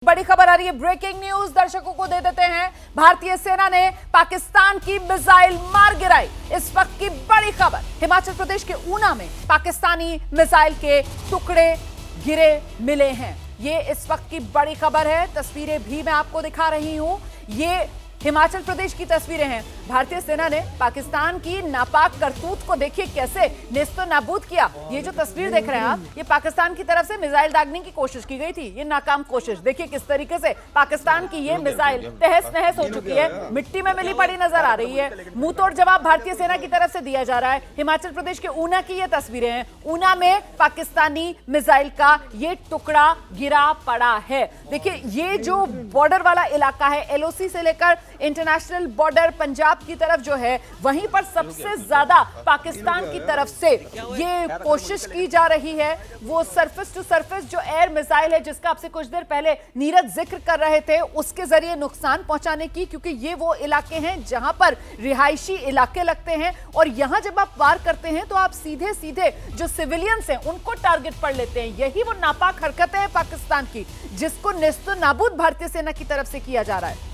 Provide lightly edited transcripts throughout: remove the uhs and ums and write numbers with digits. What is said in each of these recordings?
बड़ी खबर आ रही है, ब्रेकिंग न्यूज दर्शकों को दे देते हैं। भारतीय सेना ने पाकिस्तान की मिसाइल मार गिराई। इस वक्त की बड़ी खबर, हिमाचल प्रदेश के ऊना में पाकिस्तानी मिसाइल के टुकड़े गिरे मिले हैं। ये इस वक्त की बड़ी खबर है। तस्वीरें भी मैं आपको दिखा रही हूं। ये हिमाचल प्रदेश की तस्वीरें हैं। भारतीय सेना ने पाकिस्तान की नापाक करतूत को देखिए कैसे नेस्तो नाबूद किया। ये जो तस्वीर देख रहे हैं आप, ये पाकिस्तान की तरफ से मिसाइल दागने की कोशिश की गई थी। ये नाकाम कोशिश। देखिए किस तरीके से पाकिस्तान की ये मिसाइल तहस नहस हो चुकी है, मिट्टी में मिली पड़ी नजर आ रही है। मुंह तोड़ जवाब भारतीय सेना की तरफ से दिया जा रहा है। हिमाचल प्रदेश के ऊना की ये तस्वीरें हैं। ऊना में पाकिस्तानी मिसाइल का ये टुकड़ा गिरा पड़ा है। देखिए ये जो बॉर्डर वाला इलाका है, एलओसी से लेकर इंटरनेशनल बॉर्डर पंजाब की तरफ जो है, वहीं पर सबसे ज्यादा पाकिस्तान की तरफ से ये कोशिश की जा रही है। वो सरफेस टू सरफेस जो एयर मिसाइल है, जिसका आपसे कुछ देर पहले नीरज जिक्र कर रहे थे, उसके जरिए नुकसान पहुंचाने की, क्योंकि ये वो इलाके हैं जहां पर रिहायशी इलाके लगते हैं। और यहां जब आप वार करते हैं तो आप सीधे सीधे जो सिविलियंस हैं उनको टारगेट पर लेते हैं। यही वो नापाक हरकत है पाकिस्तान की, जिसको नेस्तो नाबूद भारतीय सेना की तरफ से किया जा रहा है।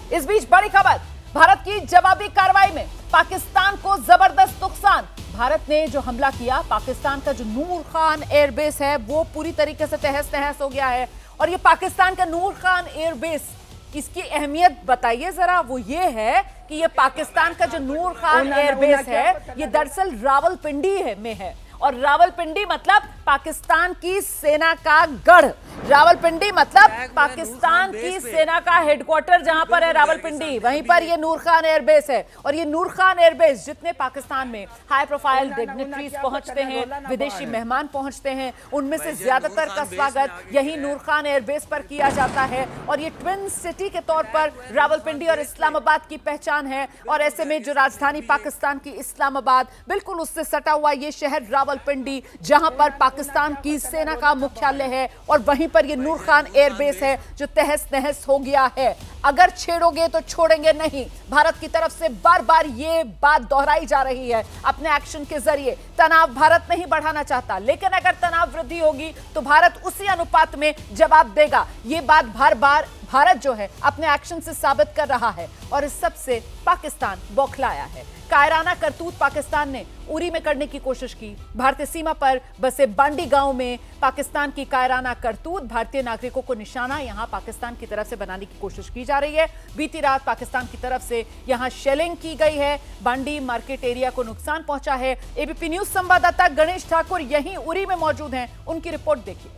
इस बीच बड़ी खबर, भारत की जवाबी कार्रवाई में पाकिस्तान को जबरदस्त नुकसान। भारत ने जो हमला किया, पाकिस्तान का जो नूर खान एयरबेस है वो पूरी तरीके से तहस नहस हो गया है। और ये पाकिस्तान का नूर खान एयरबेस, इसकी अहमियत बताइए जरा। वो ये है कि ये पाकिस्तान का जो नूर खान एयरबेस है, ये दरअसल रावलपिंडी में है। और रावलपिंडी मतलब पाकिस्तान की सेना का गढ़। रावलपिंडी मतलब पाकिस्तान की सेना का हेडक्वार्टर जहां पर है रावलपिंडी, वहीं पर ये नूर खान एयरबेस है। और ये नूर खान एयरबेस, जितने पाकिस्तान में हाई प्रोफाइल डिग्निटरीज पहुंचते हैं, विदेशी मेहमान पहुंचते हैं, उनमें से ज्यादातर का स्वागत यही नूर खान एयरबेस पर किया जाता है। और ये ट्विन सिटी के तौर पर रावलपिंडी और इस्लामाबाद की पहचान है। और ऐसे में जो राजधानी पाकिस्तान की इस्लामाबाद, बिल्कुल उससे सटा हुआ ये शहर रावलपिंडी, जहां पर पाकिस्तान की सेना का मुख्यालय है, और वहीं पर ये नूर खान एयरबेस है जो तहस नहस हो गया है। अगर छेड़ोगे तो छोड़ेंगे नहीं, भारत की तरफ से बार बार ये बात दोहराई जा रही है अपने एक्शन के जरिए। तनाव भारत नहीं बढ़ाना चाहता, लेकिन अगर तनाव वृद्धि होगी तो भारत उसी अनुपात में जवाब देगा। ये बात बार बार भारत जो है अपने एक्शन से साबित कर रहा है। और इस सब से पाकिस्तान बौखलाया है। कायराना करतूत पाकिस्तान ने उरी में करने की कोशिश की। भारतीय सीमा पर बसे बांडी गांव में पाकिस्तान की कायराना करतूत, भारतीय नागरिकों को निशाना यहां पाकिस्तान की तरफ से बनाने की कोशिश की जा रही है। बीती रात पाकिस्तान की तरफ से यहां शेलिंग की गई है। बांडी मार्केट एरिया को नुकसान पहुंचा है। एबीपी न्यूज संवाददाता गणेश ठाकुर यहीं उरी में मौजूद हैं, उनकी रिपोर्ट देखिए।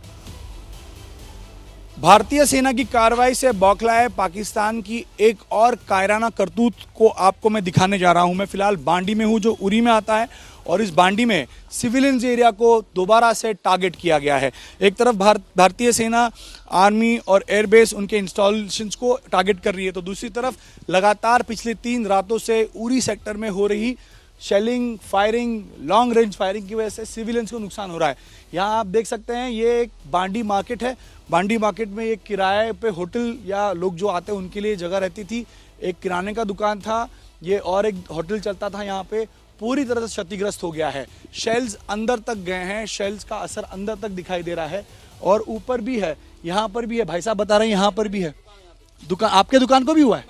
भारतीय सेना की कार्रवाई से बौखलाए पाकिस्तान की एक और कायराना करतूत को आपको मैं दिखाने जा रहा हूं। मैं फिलहाल बांडी में हूं, जो उरी में आता है। और इस बांडी में सिविलियंस एरिया को दोबारा से टारगेट किया गया है। एक तरफ भारतीय सेना, आर्मी और एयरबेस, उनके इंस्टॉलेशंस को टारगेट कर रही है, तो दूसरी तरफ लगातार पिछले 3 रातों से उरी सेक्टर में हो रही shelling, firing, long range firing की वजह से सिविलियंस को नुकसान हो रहा है। यहाँ आप देख सकते हैं, ये एक बांडी मार्केट है। बांडी मार्केट में एक किराए पे होटल या लोग जो आते हैं उनके लिए जगह रहती थी। एक किराने का दुकान था ये, और एक होटल चलता था। यहाँ पे पूरी तरह से क्षतिग्रस्त हो गया है। शेल्स अंदर तक गए हैं, शेल्स का असर अंदर तक दिखाई दे रहा है। और ऊपर भी है, यहाँ पर भी है, भाई साहब बता रहे हैं यहाँ पर भी है। दुकान, आपके दुकान को भी हुआ है?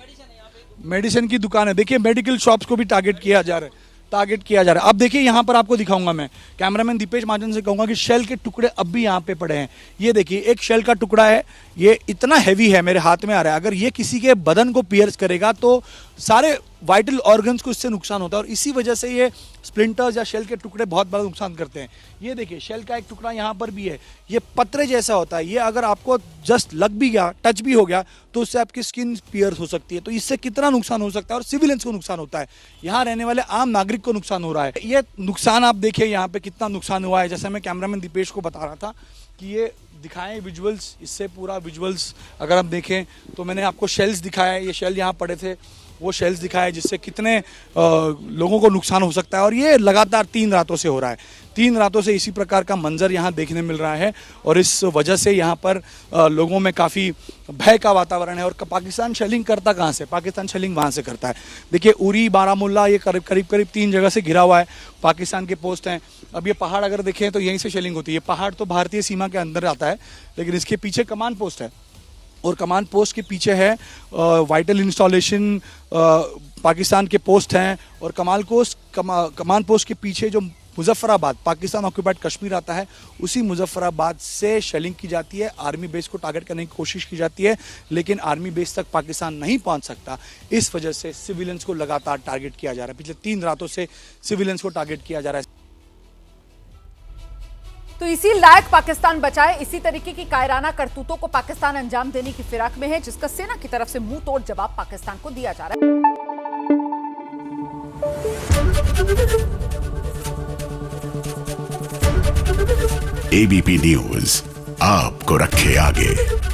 मेडिसिन की दुकान है। देखिए मेडिकल शॉप्स को भी टारगेट किया जा रहा है। अब देखिए यहाँ पर आपको दिखाऊंगा मैं, कैमरामैन दीपेश महाजन से कहूंगा कि शेल के टुकड़े अब भी यहाँ पे पड़े हैं। ये देखिए एक शेल का टुकड़ा है, ये इतना हैवी है, मेरे हाथ में आ रहा है। अगर ये किसी के बदन को पियर्स करेगा तो सारे वाइटल ऑर्गन्स को इससे नुकसान होता है। और इसी वजह से ये स्प्लिंटर्स या शेल के टुकड़े बहुत बड़ा नुकसान करते हैं। ये देखिए शेल का एक टुकड़ा यहाँ पर भी है, ये पत्रे जैसा होता है। ये अगर आपको जस्ट लग भी गया, टच भी हो गया, तो उससे आपकी स्किन पियर्स हो सकती है। तो इससे कितना नुकसान हो सकता है, और सिविलियंस को नुकसान होता है, यहाँ रहने वाले आम नागरिक को नुकसान हो रहा है। ये नुकसान आप देखिए यहाँ पे कितना नुकसान हुआ है। जैसे मैं कैमरामैन दीपेश को बता रहा था कि ये दिखाएं विजुअल्स, इससे पूरा विजुअल्स अगर आप देखें तो मैंने आपको शेल्स दिखाया है। ये शेल यहाँ पड़े थे, वो शेल्स दिखाए, जिससे कितने लोगों को नुकसान हो सकता है। और ये लगातार 3 रातों से हो रहा है। 3 रातों से इसी प्रकार का मंजर यहाँ देखने मिल रहा है। और इस वजह से यहाँ पर लोगों में काफ़ी भय का वातावरण है। और पाकिस्तान शेलिंग करता कहाँ से? पाकिस्तान शेलिंग वहाँ से करता है। देखिए उरी, बारामुल्ला, ये करीब 3 जगह से घिरा हुआ है, पाकिस्तान के पोस्ट हैं। अब ये पहाड़ अगर देखें तो यहीं से शेलिंग होती है। पहाड़ तो भारतीय सीमा के अंदर आता है, लेकिन इसके पीछे कमांड पोस्ट है। और कमांड पोस्ट के पीछे है वाइटल इंस्टॉलेशन, पाकिस्तान के पोस्ट हैं। और कमांड पोस्ट के पीछे जो मुजफ्फराबाद, पाकिस्तान ऑक्यूपाइड कश्मीर आता है, उसी मुजफ्फराबाद से शेलिंग की जाती है, आर्मी बेस को टारगेट करने की कोशिश की जाती है, लेकिन आर्मी बेस तक पाकिस्तान नहीं पहुंच सकता। इस वजह से सिविलियंस को लगातार टारगेट किया जा रहा है। पिछले 3 रातों से सिविलियंस को टारगेट किया जा रहा है। तो इसी लायक पाकिस्तान बचाए, इसी तरीके की कायराना करतूतों को पाकिस्तान अंजाम देने की फिराक में है, जिसका सेना की तरफ से मुंह तोड़ जवाब पाकिस्तान को दिया जा रहा है। एबीपी न्यूज आपको रखे आगे।